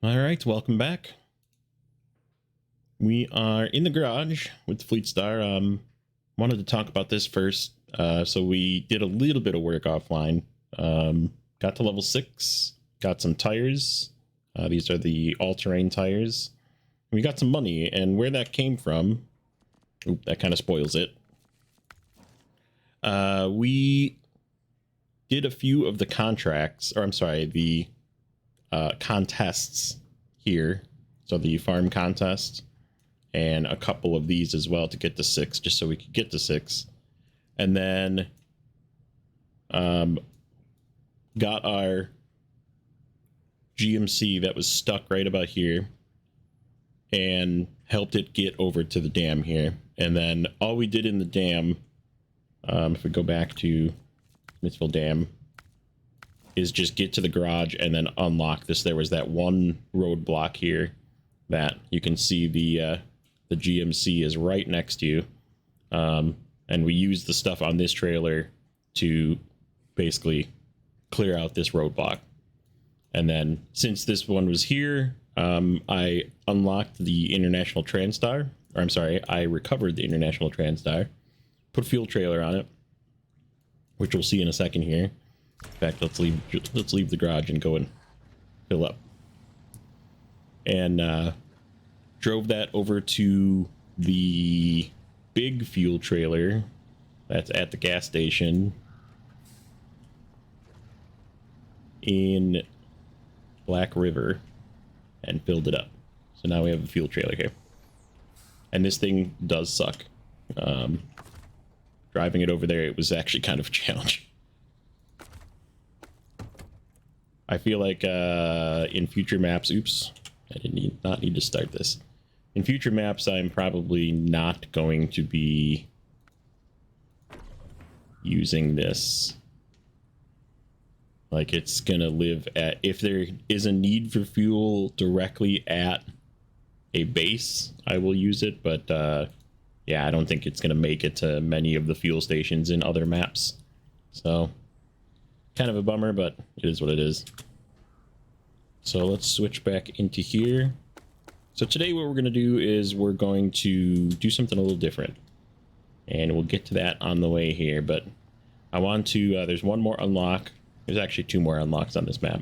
All right, welcome back. We are in the garage with the Fleet Star. Wanted to talk about this first. So we did a little bit of work offline. Got to level 6, got some tires. These are the all-terrain tires. We got some money, and where that came from, oop, that kind of spoils it. We did a few of the contracts, or I'm sorry, the contests here. So the farm contest and a couple of these as well to get to 6, just so we could get to 6. And then got our GMC that was stuck right about here and helped it get over to the dam here. And then all we did in the dam, if we go back to Smithville Dam, is just get to the garage and then unlock this. There was that one roadblock here that you can see the GMC is right next to you. And we used the stuff on this trailer to basically clear out this roadblock. And then since this one was here, I unlocked the International Transtar, or I'm sorry, I recovered the International Transtar, put a fuel trailer on it, which we'll see in a second here. In fact, let's leave the garage and go and fill up. And drove that over to the big fuel trailer that's at the gas station in Black River and filled it up. So now we have a fuel trailer here. And this thing does suck. Driving it over there, it was actually kind of a challenge. I feel like in future maps, oops, I did not need to start this. In future maps, I'm probably not going to be using this. Like, it's gonna live at, if there is a need for fuel directly at a base, I will use it, but yeah, I don't think it's gonna make it to many of the fuel stations in other maps. So kind of a bummer, but it is what it is. So let's switch back into here. So today what we're going to do is we're going to do something a little different. And we'll get to that on the way here. But I want to, there's one more unlock. There's actually 2 more unlocks on this map.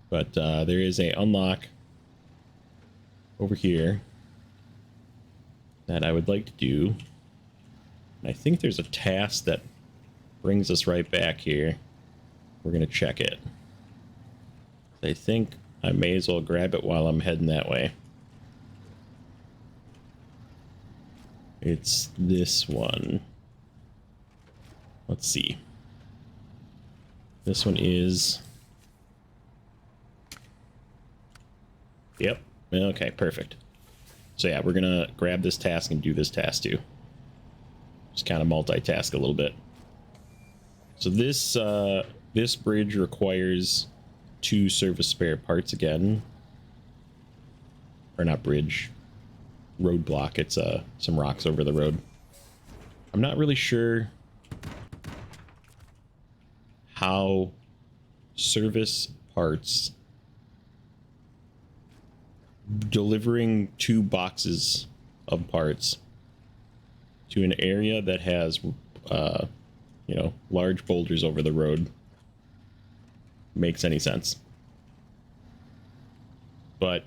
But there is a unlock over here that I would like to do. And I think there's a task that brings us right back here. We're going to check it. I think I may as well grab it while I'm heading that way. It's this one. Let's see. This one is... Yep. Okay, perfect. So yeah, we're going to grab this task and do this task too. Just kind of multitask a little bit. So this bridge requires 2 service spare parts again. Or not bridge. Roadblock. It's some rocks over the road. I'm not really sure how service parts delivering 2 boxes of parts to an area that has you know, large boulders over the road makes any sense. But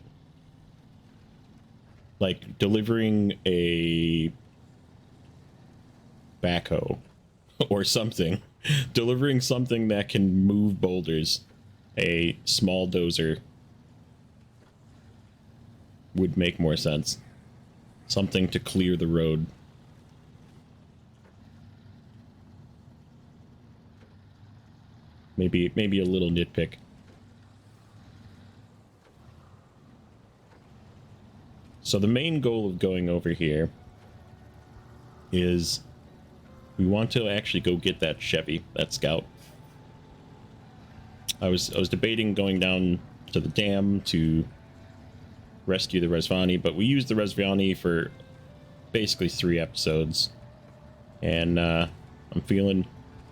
like delivering a backhoe or something, delivering something that can move boulders, a small dozer, would make more sense. Something to clear the road. Maybe a little nitpick. So the main goal of going over here is we want to actually go get that Chevy, that Scout. I was debating going down to the dam to rescue the Resvani, but we used the Resvani for basically 3 episodes, and I'm feeling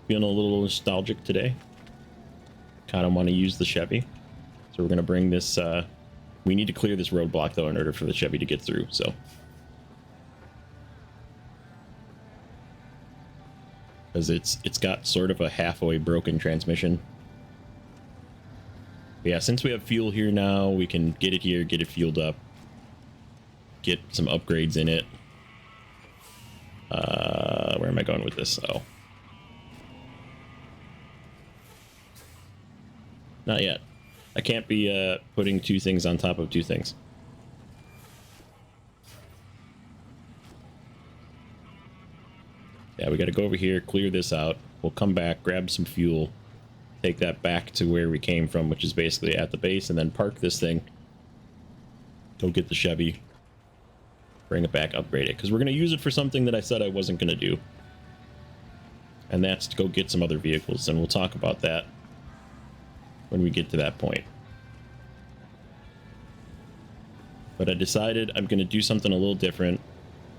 a little nostalgic today. Kind of want to use the Chevy. So we're going to bring this, we need to clear this roadblock though in order for the Chevy to get through, so. Because it's got sort of a halfway broken transmission. But yeah, since we have fuel here now, we can get it here, get it fueled up, get some upgrades in it. Where am I going with this? Oh. Not yet. I can't be putting two things on top of two things. Yeah, we got to go over here, clear this out. We'll come back, grab some fuel, take that back to where we came from, which is basically at the base, and then park this thing. Go get the Chevy. Bring it back, upgrade it. Because we're going to use it for something that I said I wasn't going to do. And that's to go get some other vehicles, and we'll talk about that when we get to that point. But I decided I'm going to do something a little different.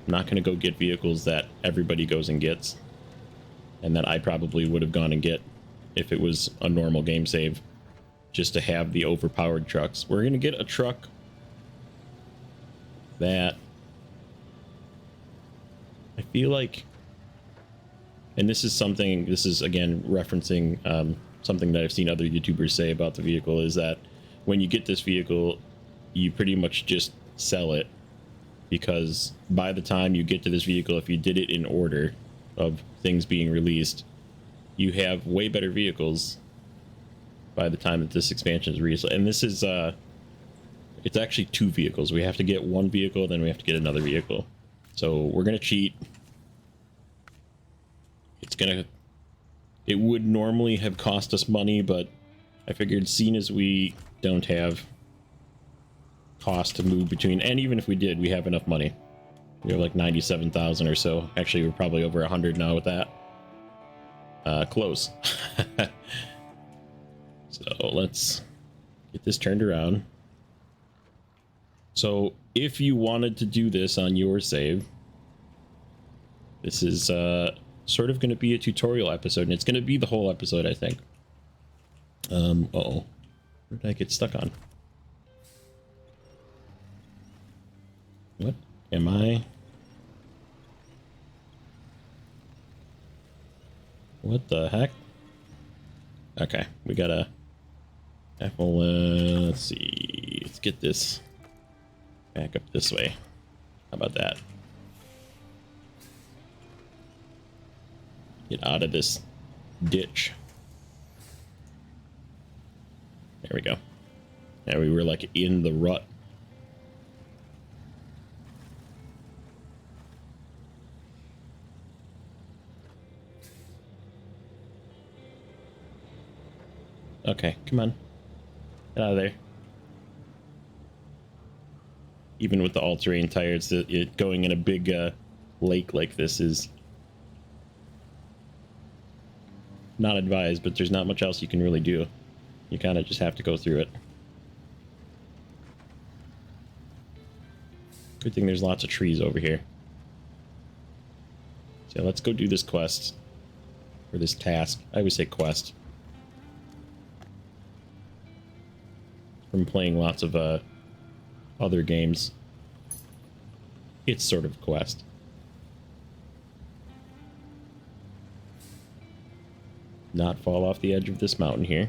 I'm not going to go get vehicles that everybody goes and gets, and that I probably would have gone and get if it was a normal game save, just to have the overpowered trucks. We're going to get a truck that I feel like, and this is something, this is again referencing something that I've seen other YouTubers say about the vehicle, is that when you get this vehicle, you pretty much just sell it, because by the time you get to this vehicle, if you did it in order of things being released, you have way better vehicles by the time that this expansion is released. And this is it's actually two vehicles. We have to get one vehicle, then we have to get another vehicle. So we're gonna cheat. It would normally have cost us money, but I figured, seeing as we don't have cost to move between, and even if we did, we have enough money. We have like 97,000 or so. Actually, we're probably over 100 now with that. Close. So let's get this turned around. So if you wanted to do this on your save, this is sort of going to be a tutorial episode, and it's going to be the whole episode, I think. Uh-oh. Where did I get stuck on? What am I? What the heck? Okay, we gotta Apple, let's see. Let's get this back up this way. How about that? Get out of this ditch. There we go. Now we were like in the rut. Okay, come on. Get out of there. Even with the all-terrain tires, it going in a big lake like this is not advised, but there's not much else you can really do. You kind of just have to go through it. Good thing there's lots of trees over here. So let's go do this quest. Or this task. I always say quest. From playing lots of other games, it's sort of a quest. Not fall off the edge of this mountain here.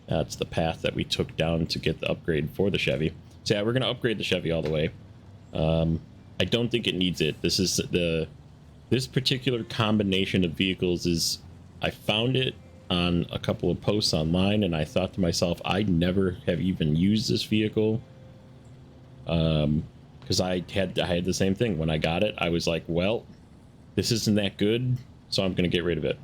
That's the path that we took down to get the upgrade for the Chevy. So yeah, we're gonna upgrade the Chevy all the way. I don't think it needs it. This particular combination of vehicles is, I found it on a couple of posts online, and I thought to myself, I never have even used this vehicle, because I had the same thing. When I got it, I was like, well, this isn't that good, so I'm gonna get rid of it.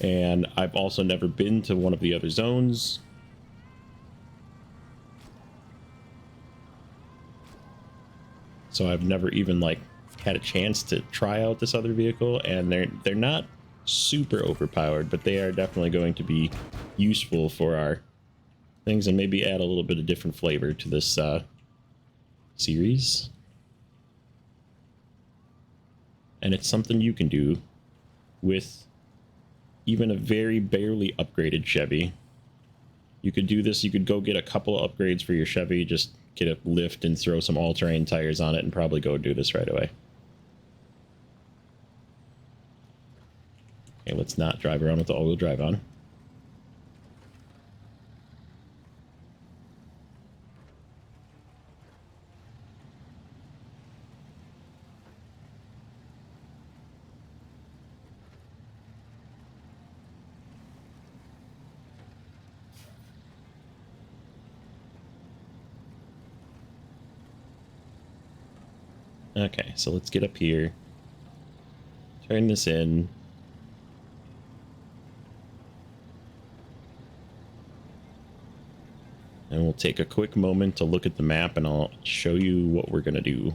And I've also never been to one of the other zones. So I've never even like had a chance to try out this other vehicle, and they're not super overpowered, but they are definitely going to be useful for our things, and maybe add a little bit of different flavor to this series. And it's something you can do with even a very barely upgraded Chevy. You could do this. You could go get a couple of upgrades for your Chevy, just get a lift and throw some all-terrain tires on it and probably go do this right away. Okay, let's not drive around with the all-wheel drive on. Okay, so let's get up here. Turn this in. And we'll take a quick moment to look at the map and I'll show you what we're going to do.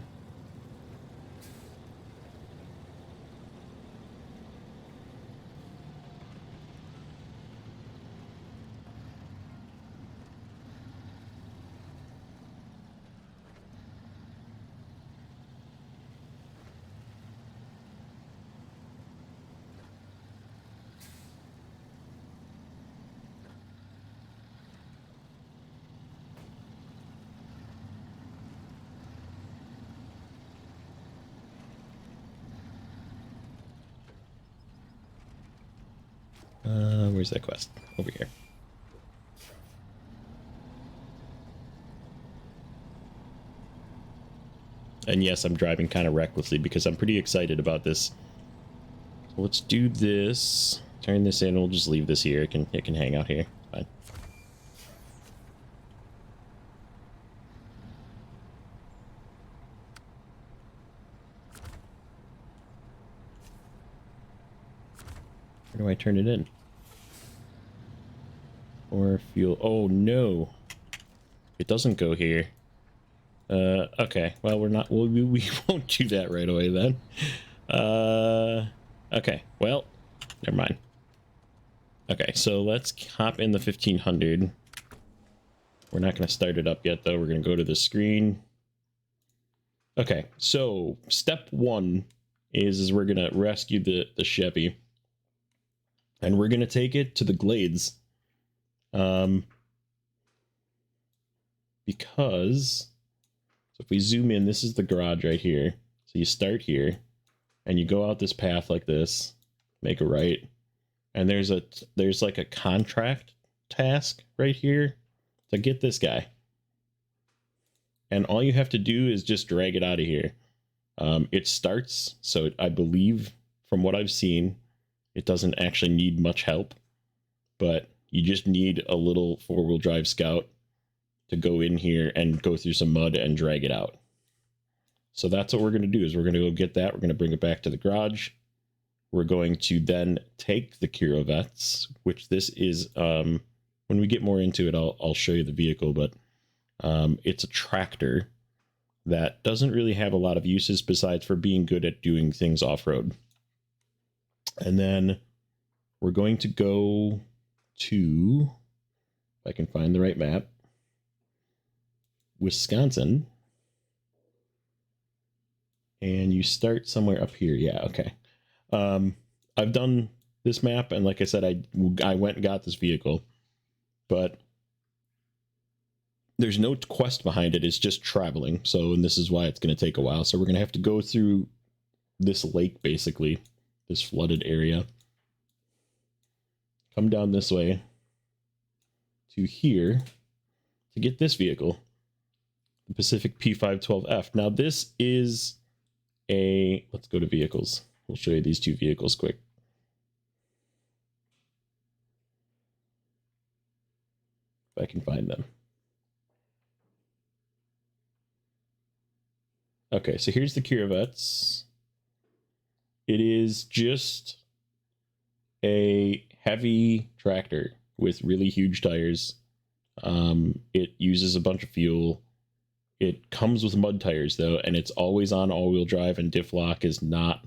Where's that quest? Over here. And yes, I'm driving kind of recklessly because I'm pretty excited about this. So let's do this. Turn this in. We'll just leave this here. It can hang out here. Fine. Where do I turn it in? Or fuel. Oh no, it doesn't go here. Okay, well we won't do that right away then. Okay, well, never mind. Okay, so let's hop in the 1500. We're not going to start it up yet though. We're going to go to the screen. Okay, so step one is we're going to rescue the Chevy, and we're going to take it to the Glades. Because so if we zoom in, this is the garage right here. So you start here and you go out this path like this, make a right, and there's like a contract task right here to get this guy. And all you have to do is just drag it out of here. It starts, so I believe from what I've seen, it doesn't actually need much help, but you just need a little four-wheel drive Scout to go in here and go through some mud and drag it out. So that's what we're going to do, is we're going to go get that. We're going to bring it back to the garage. We're going to then take the Kirovets, which this is, when we get more into it, I'll show you the vehicle, but it's a tractor that doesn't really have a lot of uses besides for being good at doing things off-road. And then we're going to go to, if I can find the right map, Wisconsin. And you start somewhere up here. Yeah, okay. I've done this map, and like I said, I went and got this vehicle, but there's no quest behind it. It's just traveling. So, and this is why it's going to take a while. So we're going to have to go through this lake, basically, this flooded area. Come down this way to here to get this vehicle, the Pacific P512F. Now this is a, let's go to vehicles. We'll show you these two vehicles quick. If I can find them. Okay, so here's the Kirovets. It is just a heavy tractor with really huge tires. It uses a bunch of fuel. It comes with mud tires though, and it's always on all-wheel drive, and diff lock is not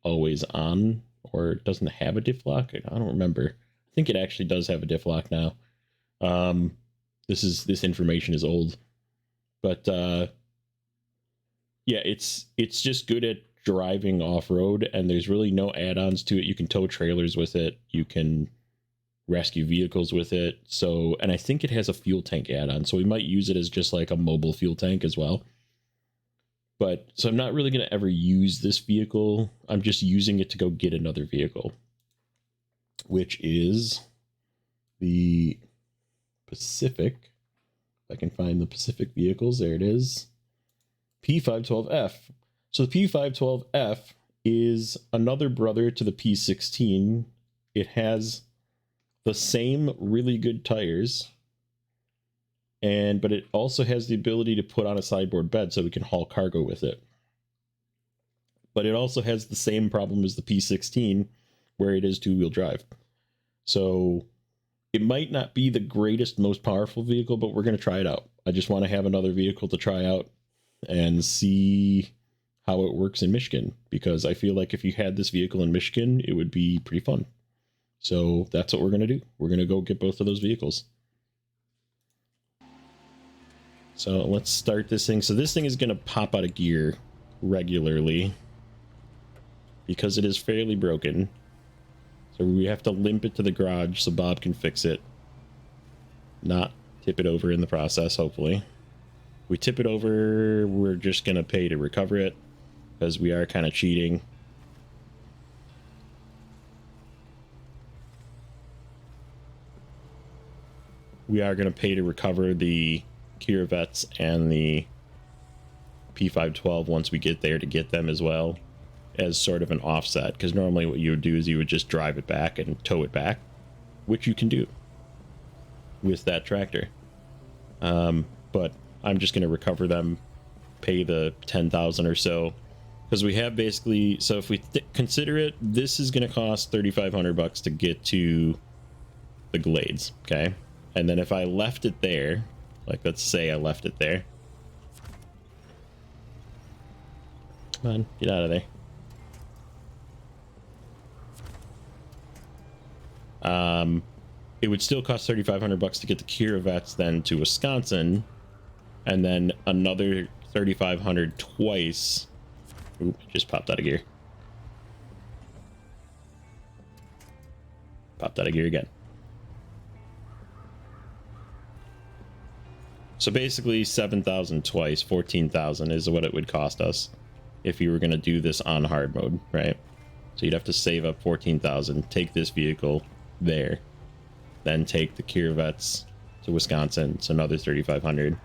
always on, or it doesn't have a diff lock. I don't remember. I think it actually does have a diff lock now. This information is old, but yeah, it's just good at driving off-road, and there's really no add-ons to it. You can tow trailers with it. You can rescue vehicles with it. So, and I think it has a fuel tank add-on, so we might use it as just like a mobile fuel tank as well. But so I'm not really going to ever use this vehicle. I'm just using it to go get another vehicle, which is the Pacific. If I can find the Pacific vehicles, there it is. P512F. So the P512F is another brother to the P16. It has the same really good tires, but it also has the ability to put on a sideboard bed so we can haul cargo with it. But it also has the same problem as the P16, where it is two-wheel drive. So it might not be the greatest, most powerful vehicle, but we're going to try it out. I just want to have another vehicle to try out and see how it works in Michigan, because I feel like if you had this vehicle in Michigan, it would be pretty fun. So that's what we're going to do. We're going to go get both of those vehicles. So let's start this thing. So this thing is going to pop out of gear regularly because it is fairly broken. So we have to limp it to the garage so Bob can fix it. Not tip it over in the process, hopefully. We tip it over, we're just going to pay to recover it because we are kind of cheating. We are going to pay to recover the Kirovets and the P512 once we get there to get them as well, as sort of an offset, because normally what you would do is you would just drive it back and tow it back, which you can do with that tractor. But I'm just going to recover them, pay the 10,000 or so, because we have basically, so if we consider it, this is going to cost 3,500 bucks to get to the Glades, okay? And then if I left it there, like let's say I left it there. Come on, get out of there. It would still cost 3,500 bucks to get the Kirovets then to Wisconsin, and then another 3,500 twice. Oop, it just popped out of gear. Popped out of gear again. So basically 7,000 twice, 14,000 is what it would cost us if you were going to do this on hard mode, right? So you'd have to save up 14,000, take this vehicle there, then take the Kirovets to Wisconsin, it's another 3,500,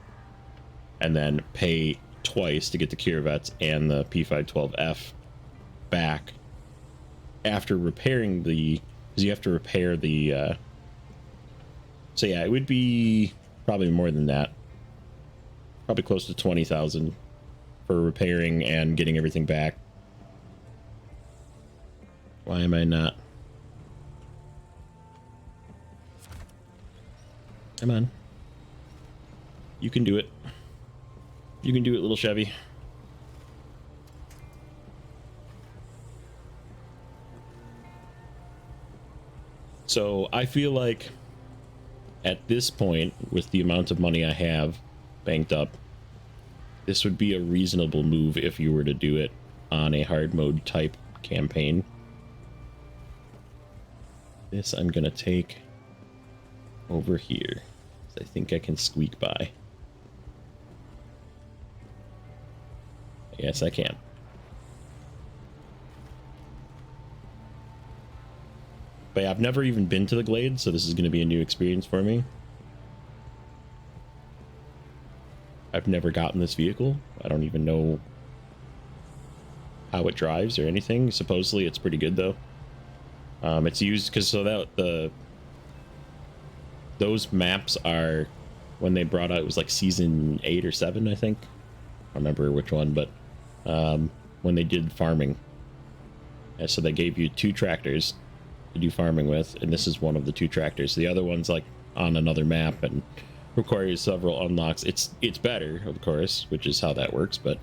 and then pay twice to get the Kirovets and the P512F back after repairing the, because you have to repair the, so yeah, it would be probably more than that. Probably close to 20,000 for repairing and getting everything back. Why am I not? Come on. You can do it. You can do it, little Chevy. So I feel like at this point, with the amount of money I have banked up, this would be a reasonable move if you were to do it on a hard mode type campaign. This I'm gonna take over here. I think I can squeak by. Yes, I can. But yeah, I've never even been to the Glades, so this is going to be a new experience for me. I've never gotten this vehicle. I don't even know how it drives or anything. Supposedly it's pretty good though. It's used because so that those maps are, when they brought out, it was like season 8 or 7, I think. I don't remember which one, but when they did farming. And so they gave you 2 tractors to do farming with, and this is one of the 2 tractors. The other one's like on another map and requires several unlocks. It's better, of course, which is how that works, but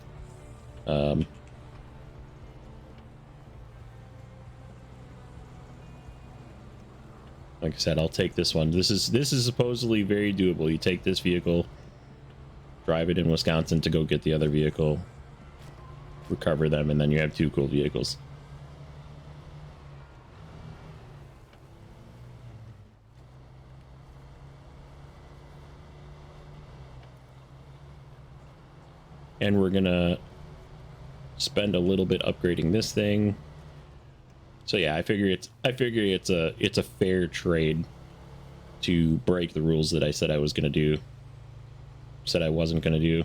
like I said, I'll take this one. This is supposedly very doable. You take this vehicle, drive it in Wisconsin to go get the other vehicle, recover them, and then you have 2 cool vehicles. And we're gonna spend a little bit upgrading this thing. So yeah, I figure it's a fair trade to break the rules that I said I was gonna do. Said I wasn't gonna do.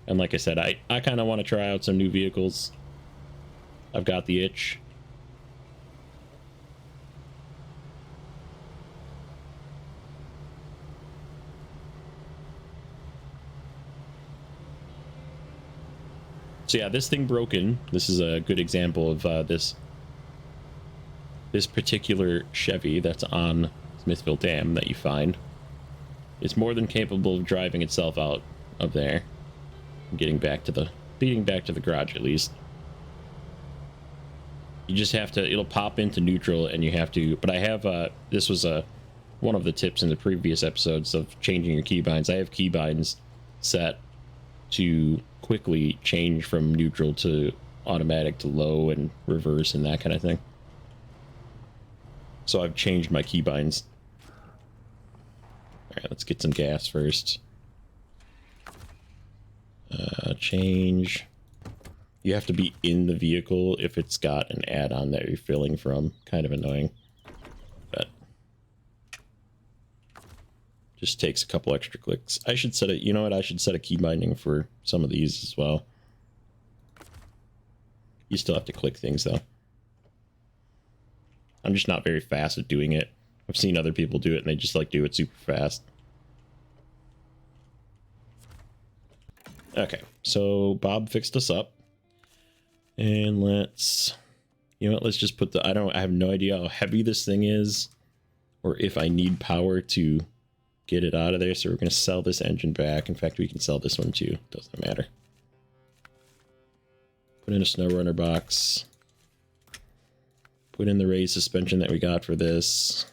And like I said, I kind of want to try out some new vehicles. I've got the itch. So yeah, this thing broken. This is a good example of this particular Chevy that's on Smithville Dam that you find. It's more than capable of driving itself out of there, getting back to the garage at least. You just have to. It'll pop into neutral, and you have to. But I have this was one of the tips in the previous episodes of changing your keybinds. I have keybinds set to quickly change from neutral to automatic to low and reverse and that kind of thing. So I've changed my keybinds. All right, let's get some gas first. Change. You have to be in the vehicle if it's got an add-on that you're filling from. Kind of annoying, but just takes a couple extra clicks. I should set it. You know what? I should set a key binding for some of these as well. You still have to click things though. I'm just not very fast at doing it. I've seen other people do it and they just like do it super fast. Okay, so Bob fixed us up. And let's, you know what, let's just put the, I have no idea how heavy this thing is or if I need power to get it out of there. So we're going to sell this engine back. In fact, we can sell this one too. Doesn't matter. Put in a Snowrunner box. Put in the raised suspension that we got for this.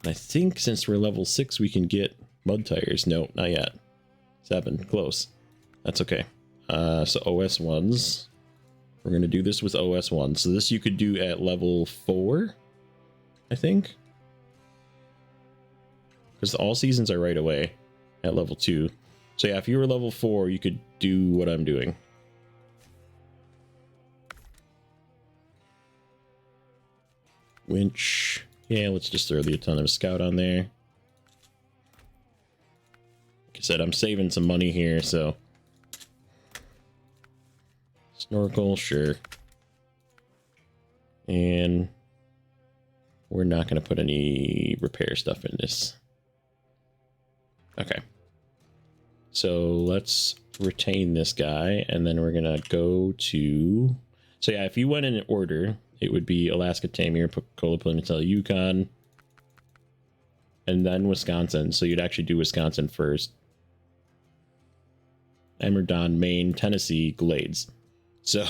And I think since we're level 6, we can get mud tires. No, not yet. 7, close. That's okay. So OS 1s. We're going to do this with OS 1. So this you could do at level 4, I think. Because all seasons are right away at level 2. So yeah, if you were level 4, you could do what I'm doing. Winch. Yeah, let's just throw the Autonomous Scout on there. Like I said, I'm saving some money here, so... Snorkel, sure. And we're not going to put any repair stuff in this. Okay. So let's retain this guy, and then we're going to go to... So yeah, if you went in order, it would be Alaska Tamir, Pensacola, Peninsula, Yukon, and then Wisconsin. So you'd actually do Wisconsin first. Emmerdon, Maine, Tennessee, Glades. So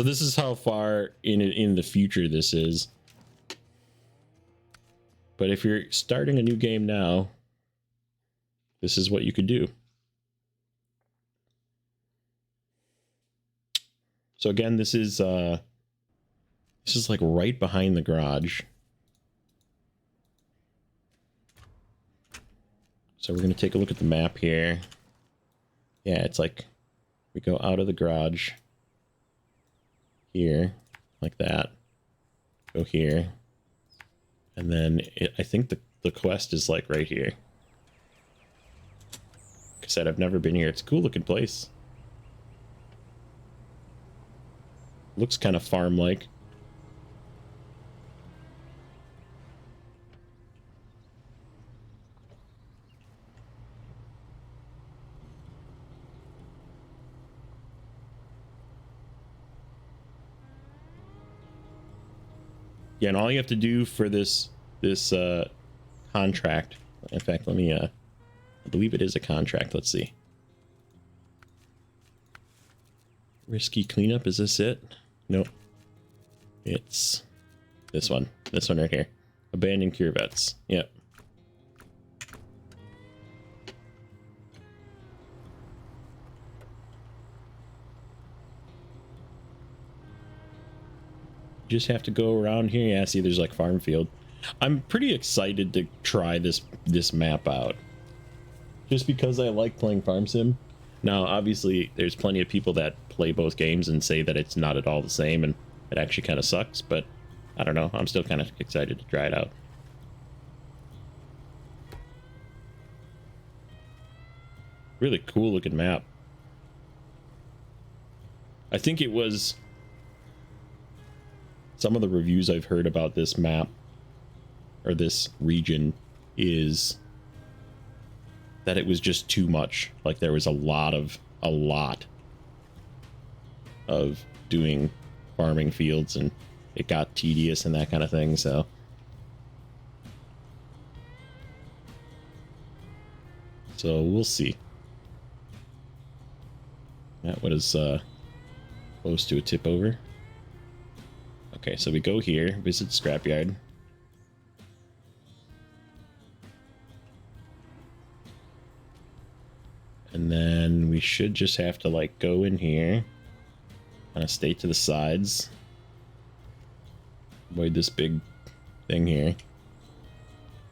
this is how far in the future this is. But if you're starting a new game now, this is what you could do. So again, this is like right behind the garage. So we're going to take a look at the map here. Yeah, it's like we go out of the garage here, like that. Go here. And then I think the quest is like right here. Like I said, I've never been here. It's a cool looking place. Looks kind of farm-like. Yeah, and all you have to do for this contract, in fact, let me I believe it is a contract. Let's see. Risky cleanup, is this it? Nope. It's this one. This one right here. Abandoned Kirovets. Yep. just have to go around here. Yeah, see, there's like farm field. I'm pretty excited to try this map out, just because I like playing farm sim. Now, obviously, there's plenty of people that play both games and say that it's not at all the same, and it actually kind of sucks, but I don't know. I'm still kind of excited to try it out. Really cool looking map. I think it was... Some of the reviews I've heard about this map, or this region, is that it was just too much. Like, there was a lot of doing farming fields, and it got tedious and that kind of thing, so... So, we'll see. That was, close to a tip over. Okay, so we go here, visit Scrapyard. And then we should just have to, like, go in here. Kind of stay to the sides. Avoid this big thing here.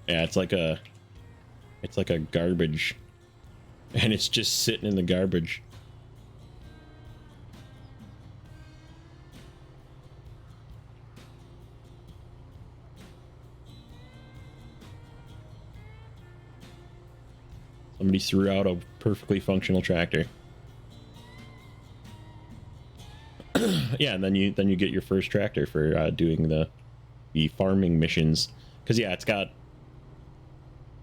Yeah, it's like a garbage. And it's just sitting in the garbage. Somebody threw out a perfectly functional tractor. Yeah, and then you get your first tractor for doing the farming missions. Because yeah,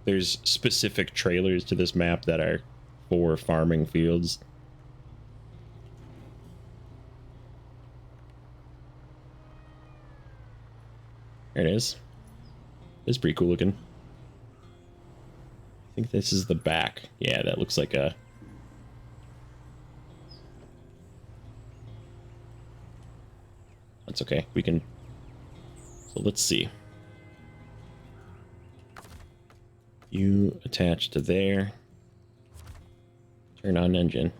there's specific trailers to this map that are for farming fields. There it is. It's pretty cool looking. I think this is the back. Yeah, that looks like a... That's okay. We can... So let's see. You attach to there. Turn on engine.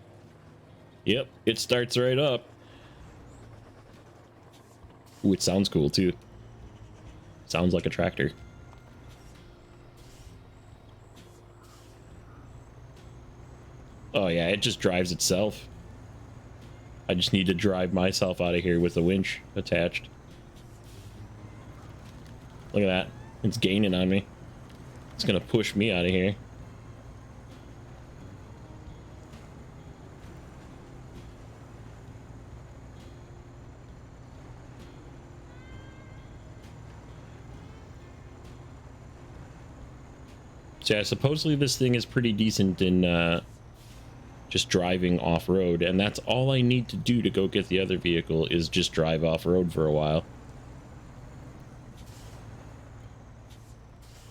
Yep, it starts right up. Ooh, it sounds cool too. Sounds like a tractor. Oh yeah, it just drives itself. I just need to drive myself out of here with a winch attached. Look at that. It's gaining on me. It's gonna push me out of here. So yeah, supposedly this thing is pretty decent in just driving off-road, and that's all I need to do to go get the other vehicle is just drive off-road for a while.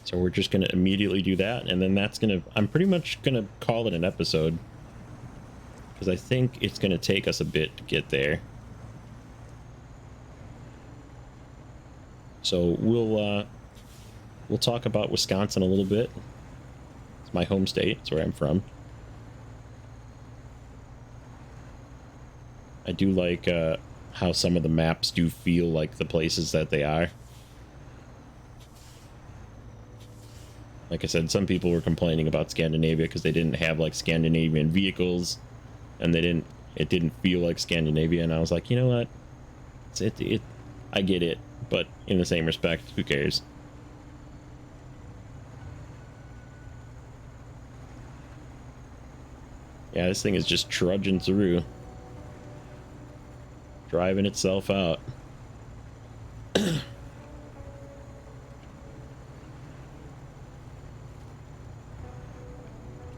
So we're just going to immediately do that, and then that's going to... I'm pretty much going to call it an episode, because I think it's going to take us a bit to get there. So we'll talk about Wisconsin a little bit. It's my home state. It's where I'm from. I do like how some of the maps do feel like the places that they are. Like I said, some people were complaining about Scandinavia because they didn't have like Scandinavian vehicles, and it didn't feel like Scandinavia. And I was like, you know what? I get it, but in the same respect, who cares? Yeah, this thing is just trudging through. Driving itself out.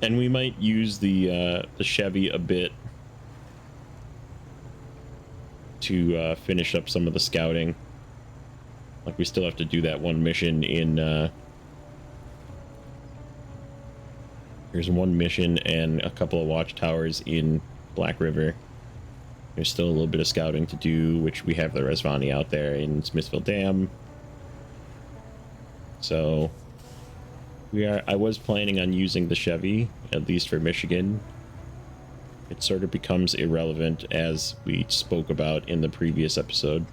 And we might use the Chevy a bit to finish up some of the scouting. Like, we still have to do that one mission in... There's one mission and a couple of watchtowers in Black River. There's still a little bit of scouting to do, which we have the Resvani out there in Smithville Dam. So I was planning on using the Chevy, at least for Michigan. It sort of becomes irrelevant, as we spoke about in the previous episode.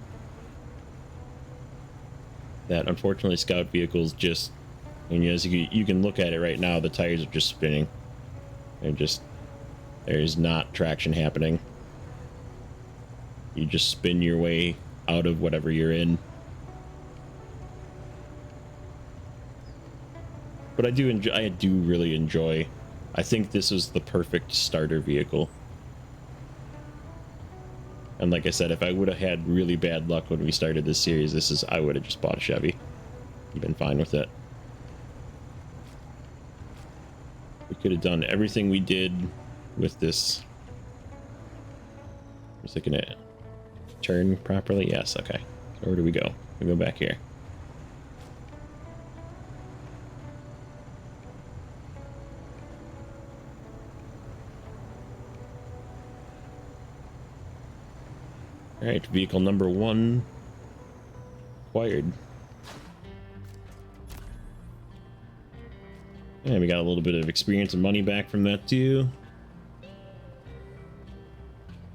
that unfortunately scout vehicles just, and as you can look at it right now, the tires are just spinning. They're just, there's not traction happening. You just spin your way out of whatever you're in. But I do really enjoy. I think this is the perfect starter vehicle. And like I said, if I would have had really bad luck when we started this series, I would have just bought a Chevy. You've been fine with it. We could have done everything we did with this. Is it gonna turn properly? Yes, okay. So where do we go? We go back here. Alright, vehicle number 1 acquired. And we got a little bit of experience and money back from that too.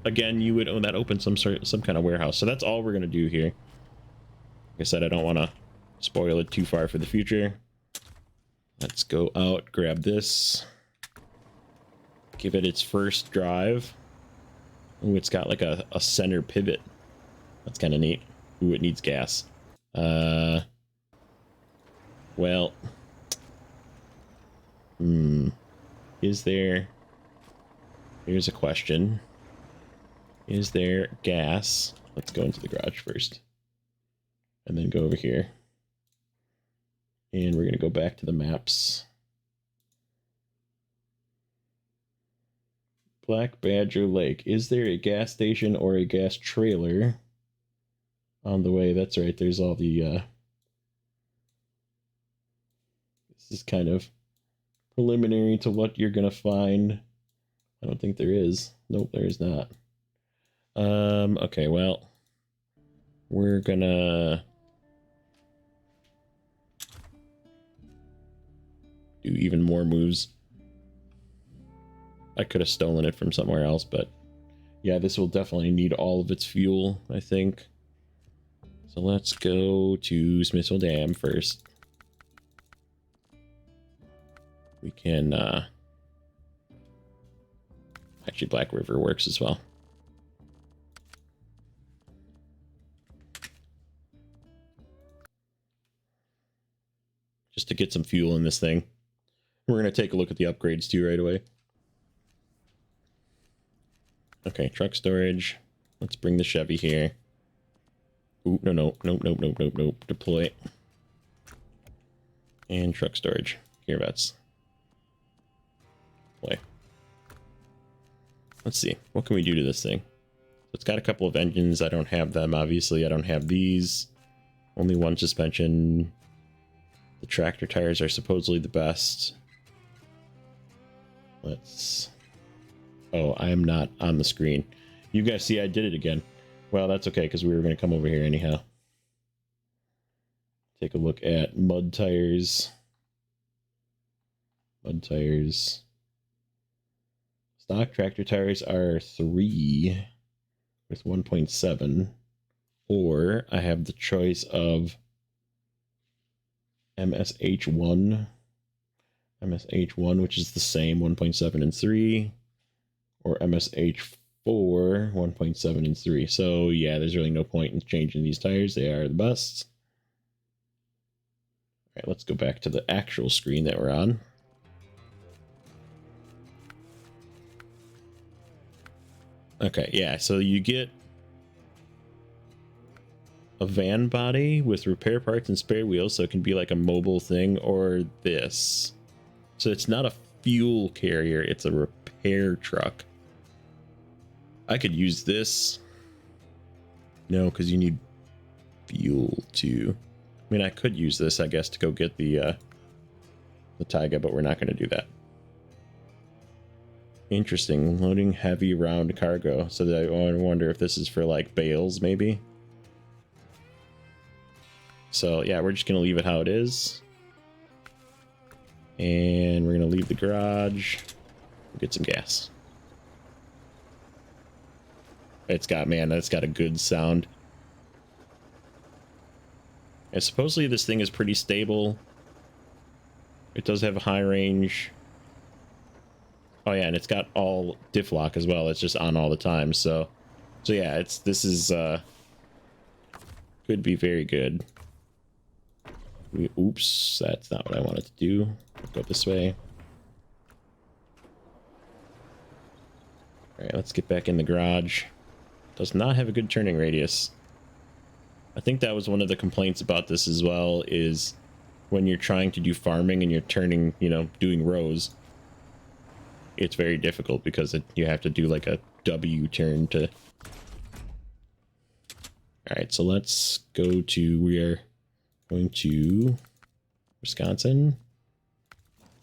Again, you would own that open some kind of warehouse. So that's all we're gonna do here. Like I said, I don't want to spoil it too far for the future. Let's go out, grab this, give it its first drive. Ooh, it's got like a center pivot. That's kind of neat. Ooh, it needs gas. Well, is there, here's a question. Is there gas? Let's go into the garage first. And then go over here. And we're going to go back to the maps. Black Badger Lake. Is there a gas station or a gas trailer on the way? That's right. There's all the... This is kind of preliminary to what you're going to find. I don't think there is. Nope, there is not. Okay, well, we're gonna do even more moves. I could have stolen it from somewhere else, but yeah, this will definitely need all of its fuel, I think. So let's go to Smithville Dam first. We can, actually Black River works as well. Just to get some fuel in this thing. We're going to take a look at the upgrades too right away. Okay, truck storage. Let's bring the Chevy here. Ooh, nope. Deploy. And truck storage. Kirovets. Deploy. Let's see. What can we do to this thing? So it's got a couple of engines. I don't have them, obviously. I don't have these. Only one suspension. The tractor tires are supposedly the best. Let's... Oh, I am not on the screen. You guys see I did it again. Well, that's okay, because we were going to come over here anyhow. Take a look at mud tires. Mud tires. Stock tractor tires are 3 with 1.7. Or I have the choice of MSH1, which is the same, 1.7 and 3, or MSH4, 1.7 and 3. So yeah, there's really no point in changing these tires. They are the best. All right, let's go back to the actual screen that we're on. Okay, yeah, so you get a van body with repair parts and spare wheels, so it can be like a mobile thing, or this. So it's not a fuel carrier, it's a repair truck. I could use this. No, because you need fuel too. I mean, I could use this, I guess, to go get the Taiga, but we're not going to do that. Interesting. Loading heavy round cargo. So I wonder if this is for like bales, maybe. So yeah, we're just going to leave it how it is. And we're going to leave the garage. We'll get some gas. It's got, man, that's got a good sound. And supposedly this thing is pretty stable. It does have a high range. Oh yeah, and it's got all diff lock as well. It's just on all the time. So yeah, this is could be very good. Oops, that's not what I wanted to do. Go this way. All right, let's get back in the garage. Does not have a good turning radius. I think that was one of the complaints about this as well, is when you're trying to do farming and you're turning, you know, doing rows, it's very difficult because you have to do like a W turn to... All right, so let's go to, we are going to Wisconsin,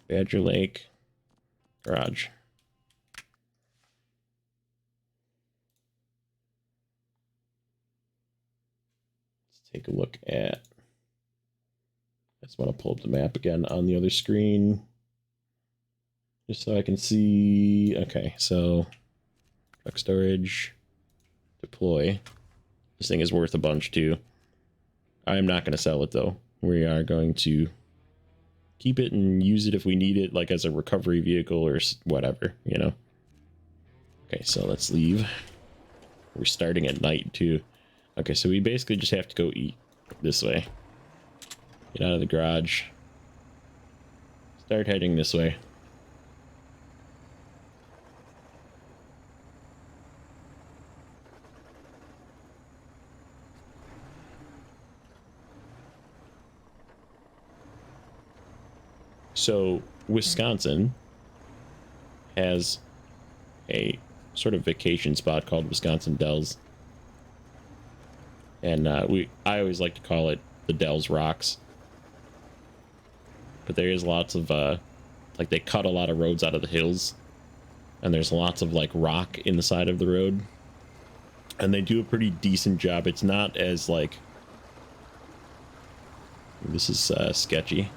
Badger Lake, garage. Let's take a look at, I just want to pull up the map again on the other screen, just so I can see. Okay, so truck storage, deploy. This thing is worth a bunch too. I am not going to sell it though. We are going to keep it and use it if we need it, like as a recovery vehicle or whatever, you know. Okay, so let's leave. We're starting at night too. Okay, so we basically just have to go eat this way. Get out of the garage. Start heading this way. So Wisconsin has a sort of vacation spot called Wisconsin Dells. And I always like to call it the Dells Rocks. But there is lots of, like they cut a lot of roads out of the hills. And there's lots of like rock in the side of the road. And they do a pretty decent job. It's not as like, this is sketchy.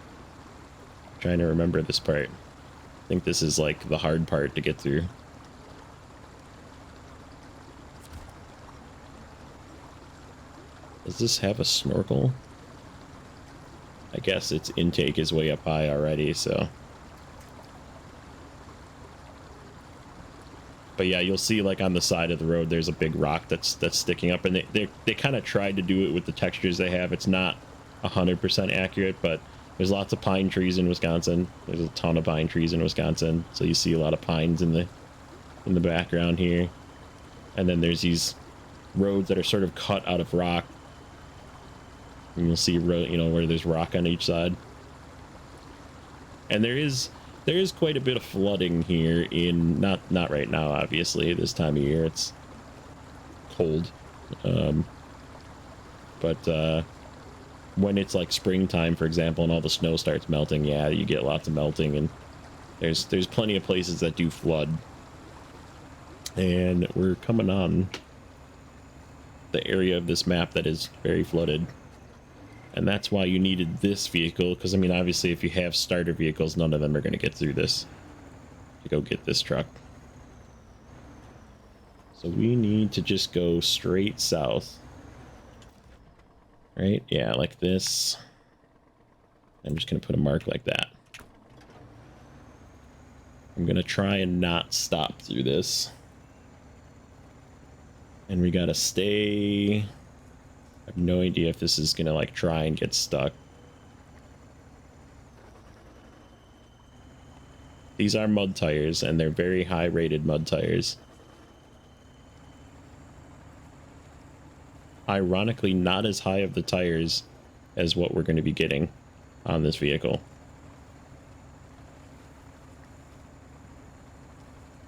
I'm trying to remember this part. I think this is like the hard part to get through. Does this have a snorkel? I guess its intake is way up high already, so. But yeah, you'll see like on the side of the road there's a big rock that's sticking up, and they kind of tried to do it with the textures they have. It's not 100% accurate, but there's lots of pine trees in Wisconsin. There's a ton of pine trees in Wisconsin, so you see a lot of pines in the background here. And then there's these roads that are sort of cut out of rock. And you'll see, you know, where there's rock on each side. And there is quite a bit of flooding here in, not right now, obviously. This time of year, it's cold. But when it's like springtime, for example, and all the snow starts melting, yeah, you get lots of melting, and there's plenty of places that do flood. And we're coming on the area of this map that is very flooded. And that's why you needed this vehicle, because, I mean, obviously, if you have starter vehicles, none of them are going to get through this. To go get this truck. So we need to just go straight south. Right? Yeah, like this. I'm just going to put a mark like that. I'm going to try and not stop through this. And we got to stay... I have no idea if this is going to, like, try and get stuck. These are mud tires, and they're very high-rated mud tires. Ironically, not as high of the tires as what we're going to be getting on this vehicle.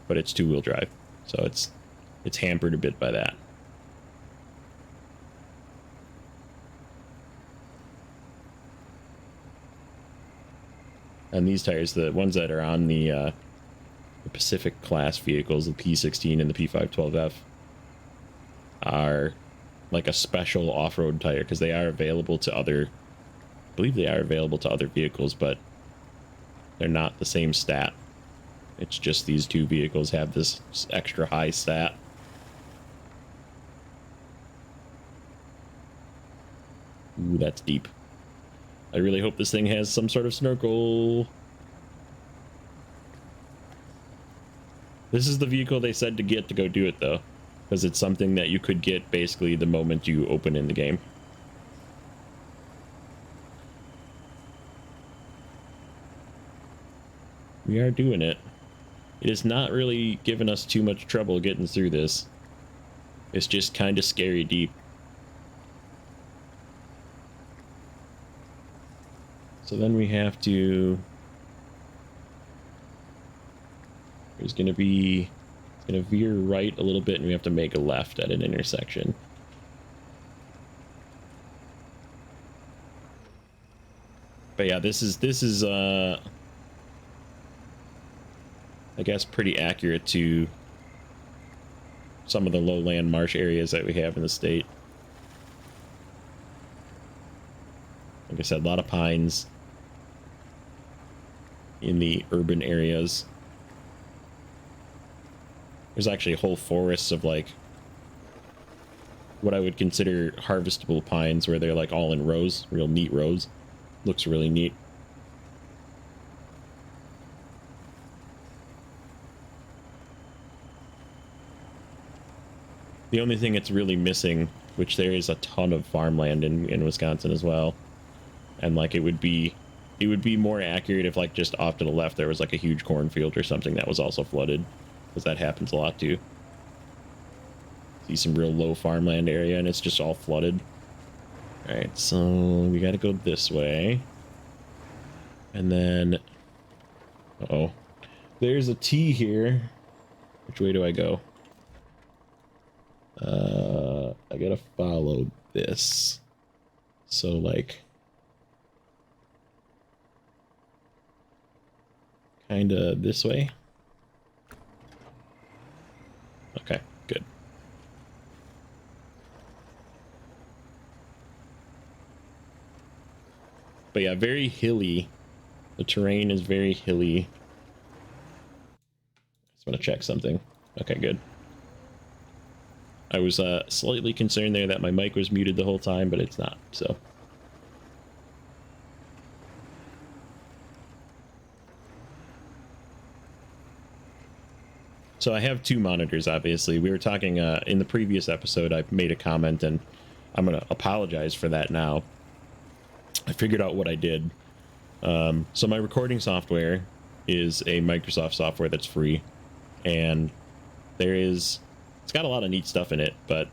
But it's two-wheel drive, so it's hampered a bit by that. And these tires, the ones that are on the Pacific class vehicles, the P16 and the P512F, are like a special off-road tire, because they are available to other, I believe they are available to other vehicles, but they're not the same stat. It's just these two vehicles have this extra high stat. Ooh, that's deep. I really hope this thing has some sort of snorkel. This is the vehicle they said to get to go do it, though. Because it's something that you could get basically the moment you open in the game. We are doing it. It is not really giving us too much trouble getting through this. It's just kind of scary deep. So then we have to... There's going to be... It's going to veer right a little bit, and we have to make a left at an intersection. But yeah, this is I guess pretty accurate to some of the lowland marsh areas that we have in the state. Like I said, a lot of pines in the urban areas. There's actually whole forests of like what I would consider harvestable pines where they're like all in rows, real neat rows. Looks really neat. The only thing it's really missing, which there is a ton of farmland in Wisconsin as well, and like it would be more accurate if like just off to the left there was like a huge cornfield or something that was also flooded, because that happens a lot too. See some real low farmland area and it's just all flooded. All right, so we got to go this way, and then uh-oh, there's a T here. Which way do I go? I gotta follow this. So like kinda this way. Okay, good. But yeah, very hilly. The terrain is very hilly. Just want to check something. Okay, good. I was slightly concerned there that my mic was muted the whole time, but it's not, so. So I have two monitors, obviously. We were talking in the previous episode, I made a comment, and I'm going to apologize for that now. I figured out what I did. So my recording software is a Microsoft software that's free, and it's got a lot of neat stuff in it, but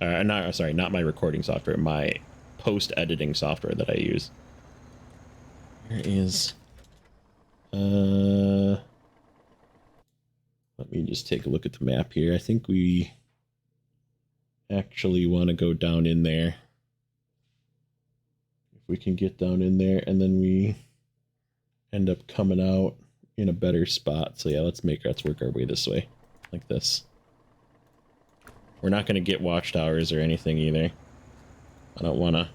not my recording software, my post-editing software that I use. There is let me just take a look at the map here. I think we actually want to go down in there. If we can get down in there, and then we end up coming out in a better spot. So yeah, let's work our way this way, like this. We're not going to get watchtowers or anything either. I don't want to.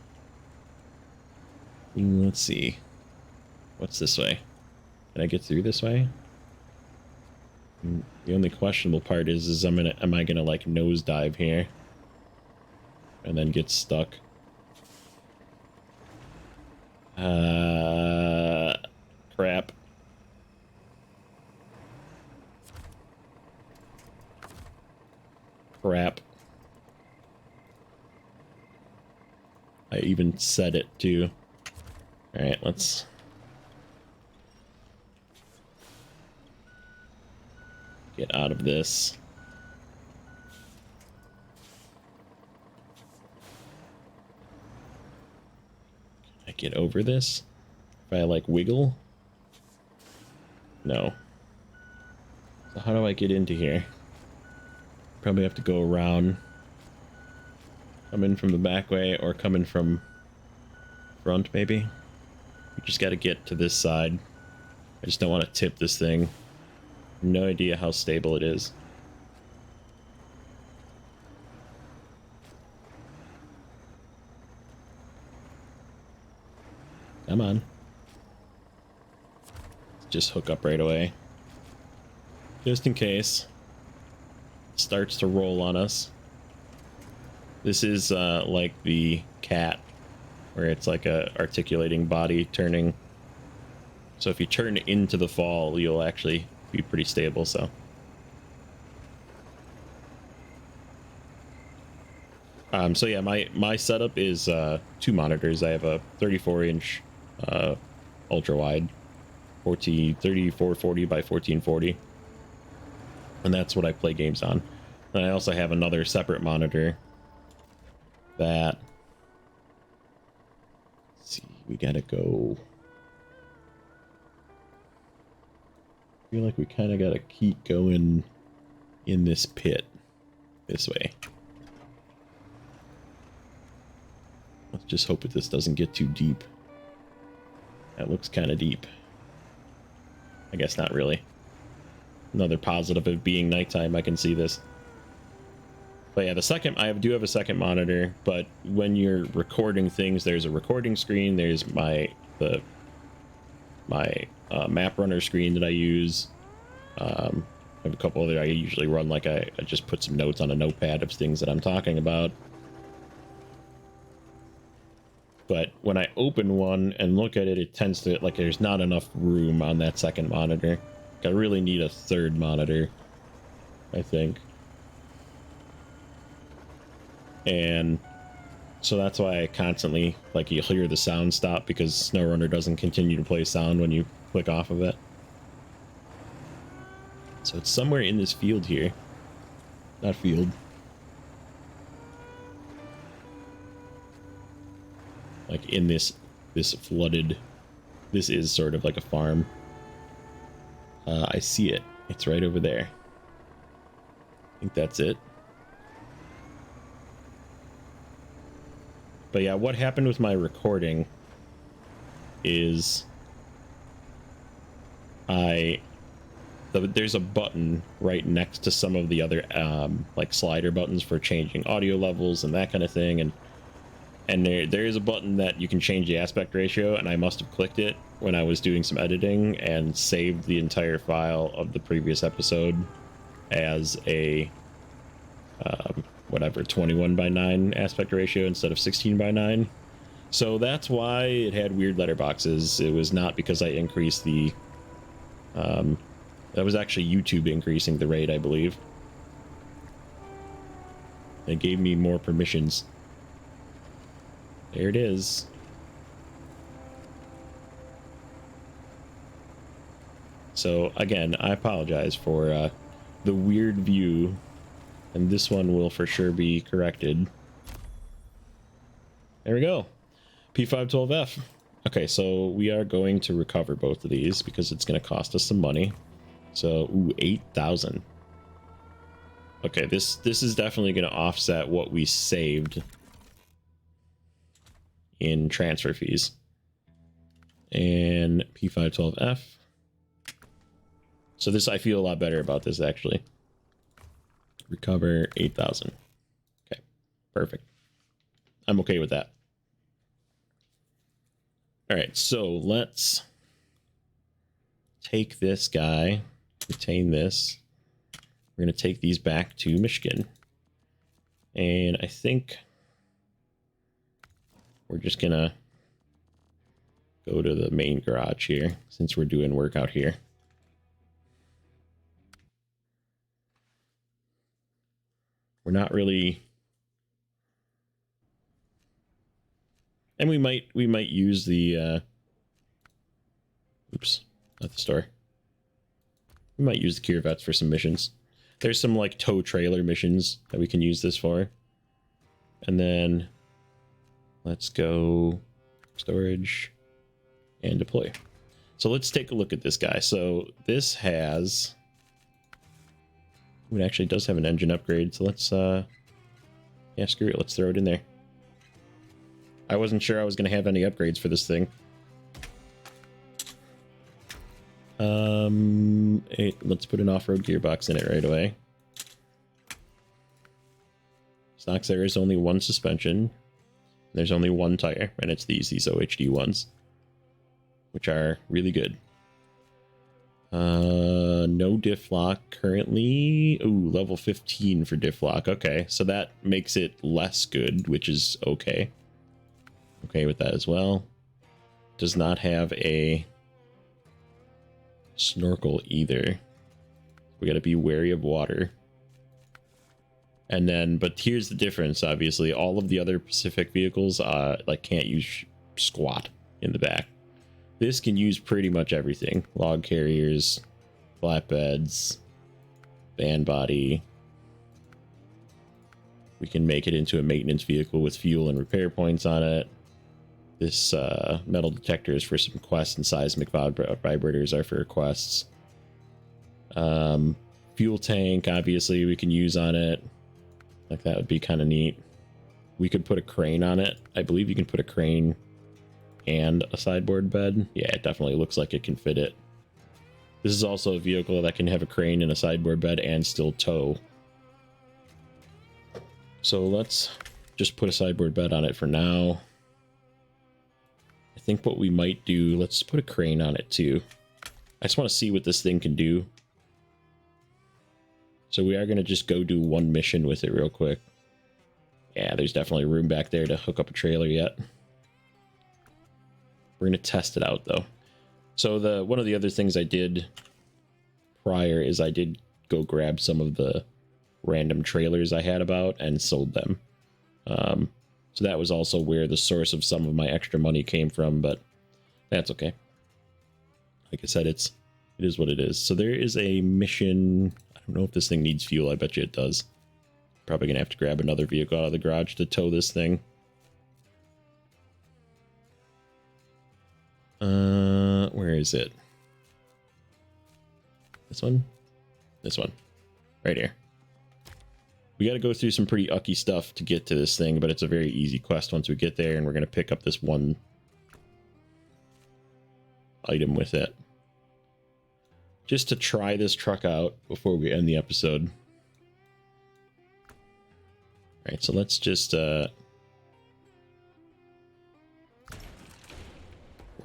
Let's see. What's this way? Can I get through this way? The only questionable part is am I gonna like nosedive here and then get stuck? Crap. Crap. I even said it too. All right, let's. Get out of this. Can I get over this? If I like wiggle? No. So how do I get into here? Probably have to go around. Come in from the back way or come in from front maybe. We just got to get to this side. I just don't want to tip this thing. No idea how stable it is. Come on. Just hook up right away. Just in case it starts to roll on us. This is like the cat where it's like a articulating body turning. So if you turn into the fall, you'll actually be pretty stable. So yeah, my setup is 2 monitors. I have a 34-inch ultra wide 3440 by 1440, and that's what I play games on. And I also have another separate monitor that, let's see, we gotta go, I feel like we kind of gotta keep going in this pit this way. Let's just hope that this doesn't get too deep. That looks kind of deep. I guess not really. Another positive of being nighttime, I can see this. But yeah, I do have a second monitor, but when you're recording things, there's a recording screen, there's my map runner screen that I use. I have a couple other, I usually run like I just put some notes on a notepad of things that I'm talking about. But when I open one and look at it, it tends to, like, there's not enough room on that second monitor. I really need a third monitor, I think. And so that's why I constantly, like, you'll hear the sound stop because Snowrunner doesn't continue to play sound when you click off of it. So it's somewhere in this field here. Not field. Like in this flooded, this is sort of like a farm. I see it. It's right over there. I think that's it. But yeah, what happened with my recording is there's a button right next to some of the other like slider buttons for changing audio levels and that kind of thing, and there is a button that you can change the aspect ratio, and I must have clicked it when I was doing some editing and saved the entire file of the previous episode as a whatever 21:9 aspect ratio instead of 16:9. So that's why it had weird letterboxes. It was not because I increased the that was actually YouTube increasing the rate, I believe. It gave me more permissions. There it is. So again, I apologize for the weird view, and this one will for sure be corrected. There we go. P512F. Okay, so we are going to recover both of these because it's going to cost us some money. So, ooh, 8,000. Okay, this is definitely going to offset what we saved in transfer fees. And P512F. So this, I feel a lot better about this, actually. Recover 8,000. Okay, perfect. I'm okay with that. All right, so let's take this guy, retain this. We're going to take these back to Michigan. And I think we're just going to go to the main garage here since we're doing work out here. We're not really... And we might use the oops, not the store. We might use the Kirovets for some missions. There's some like tow trailer missions that we can use this for. And then let's go storage and deploy. So let's take a look at this guy. So this has, it actually does have an engine upgrade. So let's yeah, screw it. Let's throw it in there. I wasn't sure I was going to have any upgrades for this thing. Let's put an off-road gearbox in it right away. Stocks there is only one suspension. There's only one tire, and it's these OHD ones, which are really good. No diff lock currently. Ooh, level 15 for diff lock. Okay, so that makes it less good, which is okay. Okay with that as well. Does not have a snorkel either. We got to be wary of water. And then, but here's the difference. Obviously, all of the other Pacific vehicles like can't use squat in the back. This can use pretty much everything. Log carriers, flatbeds, van body. We can make it into a maintenance vehicle with fuel and repair points on it. This metal detector is for some quests, and seismic vibrators are for quests. Fuel tank, obviously, we can use on it. Like, that would be kind of neat. We could put a crane on it. I believe you can put a crane and a sideboard bed. Yeah, it definitely looks like it can fit it. This is also a vehicle that can have a crane and a sideboard bed and still tow. So let's just put a sideboard bed on it for now. I think what we might do, let's put a crane on it too. I just want to see what this thing can do. So we are going to just go do one mission with it real quick. Yeah, there's definitely room back there to hook up a trailer yet. We're going to test it out though. So one of the other things I did prior is I did go grab some of the random trailers I had about and sold them. So that was also where the source of some of my extra money came from, but that's okay. Like I said, it is what it is. So there is a mission. I don't know if this thing needs fuel. I bet you it does. Probably gonna have to grab another vehicle out of the garage to tow this thing. Where is it? This one? This one. Right here. We got to go through some pretty ucky stuff to get to this thing, but it's a very easy quest once we get there, and we're going to pick up this one item with it. Just to try this truck out before we end the episode. Alright, so let's just... we're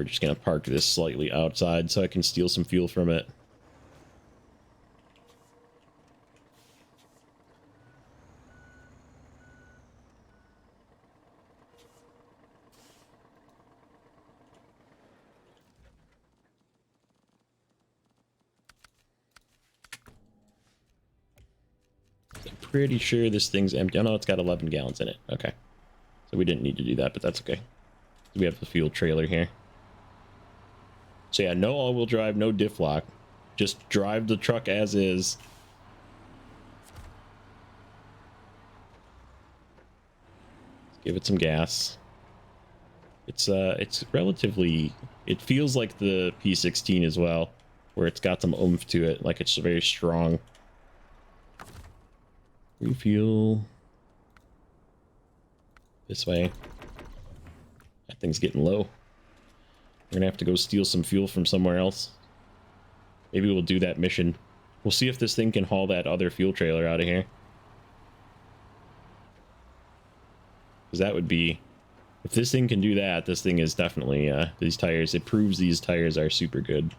just going to park this slightly outside so I can steal some fuel from it. Pretty sure this thing's empty. Oh no, it's got 11 gallons in it. Okay. So we didn't need to do that, but that's okay. We have the fuel trailer here. So yeah, no all-wheel drive, no diff lock. Just drive the truck as is. Let's give it some gas. It's relatively... It feels like the P16 as well, where it's got some oomph to it, like it's very strong. Refuel this way. That thing's getting low. We're gonna have to go steal some fuel from somewhere else. Maybe we'll do that mission. We'll see if this thing can haul that other fuel trailer out of here. Because that would be... If this thing can do that, this thing is definitely... these tires, it proves these tires are super good.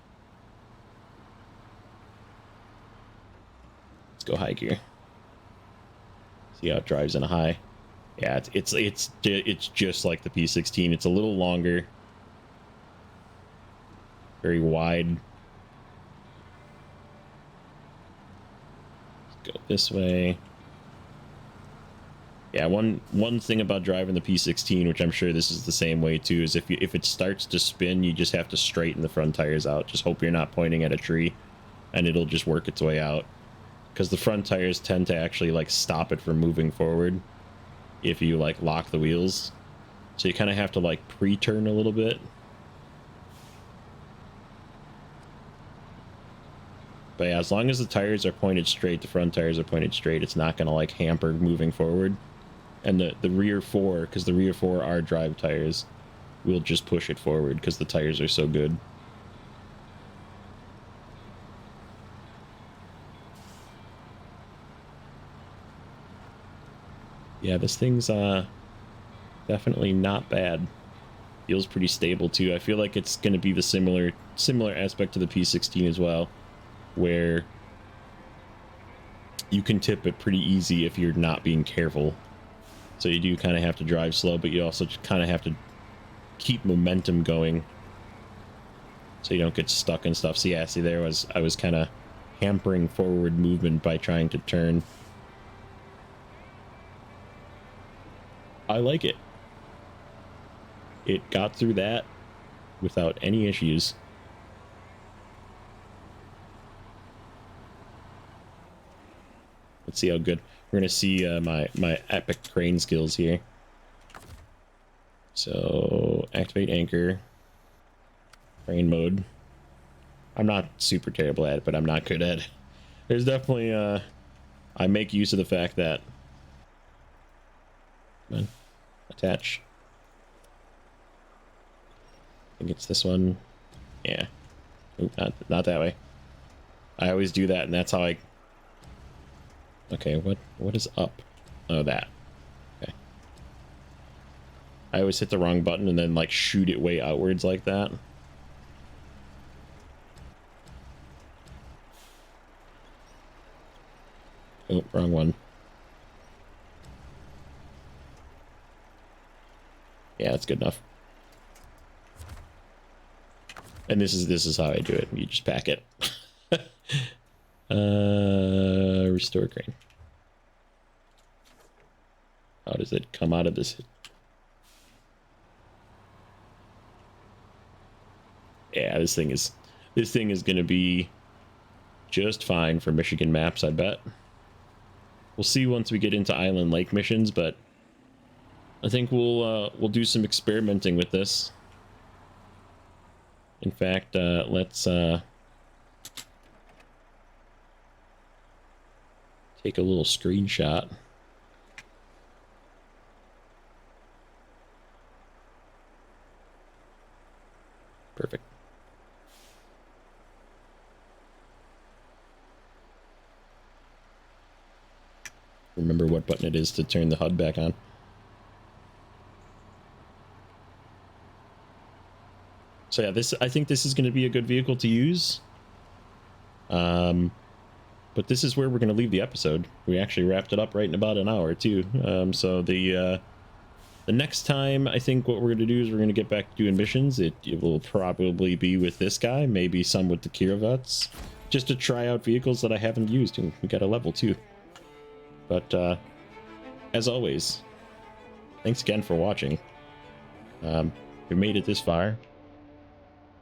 Let's go high gear. See how it drives in a high. Yeah, it's just like the P16. It's a little longer. Very wide. Let's go this way. Yeah, one thing about driving the P16, which I'm sure this is the same way too, is if it starts to spin, you just have to straighten the front tires out. Just hope you're not pointing at a tree, and it'll just work its way out. Because the front tires tend to actually like stop it from moving forward if you like lock the wheels. So you kind of have to like pre-turn a little bit. But yeah, as long as the tires are pointed straight, the front tires are pointed straight, it's not going to like hamper moving forward. And the rear four, because the rear four are drive tires, will just push it forward because the tires are so good. Yeah, this thing's definitely not bad. Feels pretty stable too. I feel like it's going to be the similar aspect to the P16 as well, where you can tip it pretty easy if you're not being careful. So you do kind of have to drive slow, but you also kind of have to keep momentum going so you don't get stuck and stuff. So yeah, see, I was kind of hampering forward movement by trying to turn. I like it. It got through that without any issues. Let's see how good. We're gonna see my epic crane skills here. So activate anchor, crane mode. I'm not super terrible at it, but I'm not good at it. There's definitely I make use of the fact that, come on, attach. I think it's this one. Yeah. Oop, not that way. I always do that, and that's how I. Okay, what is up? Oh, that. Okay. I always hit the wrong button and then like shoot it way outwards like that. Oh, wrong one. Yeah, that's good enough. And this is how I do it. You just pack it. Restore crane. How does it come out of this? Yeah, this thing is gonna be just fine for Michigan maps, I bet. We'll see once we get into Island Lake missions, but I think we'll do some experimenting with this. In fact, let's take a little screenshot. Perfect. Remember what button it is to turn the HUD back on. So yeah, I think this is going to be a good vehicle to use. But this is where we're going to leave the episode. We actually wrapped it up right in about an hour too. So the next time, I think what we're going to do is we're going to get back to doing missions. It will probably be with this guy, maybe some with the Kirovets, just to try out vehicles that I haven't used, and we got a level 2. But as always, thanks again for watching. If you made it this far,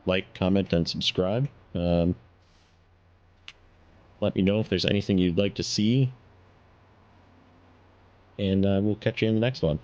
like, comment, and subscribe. Let me know if there's anything you'd like to see, and we'll catch you in the next one.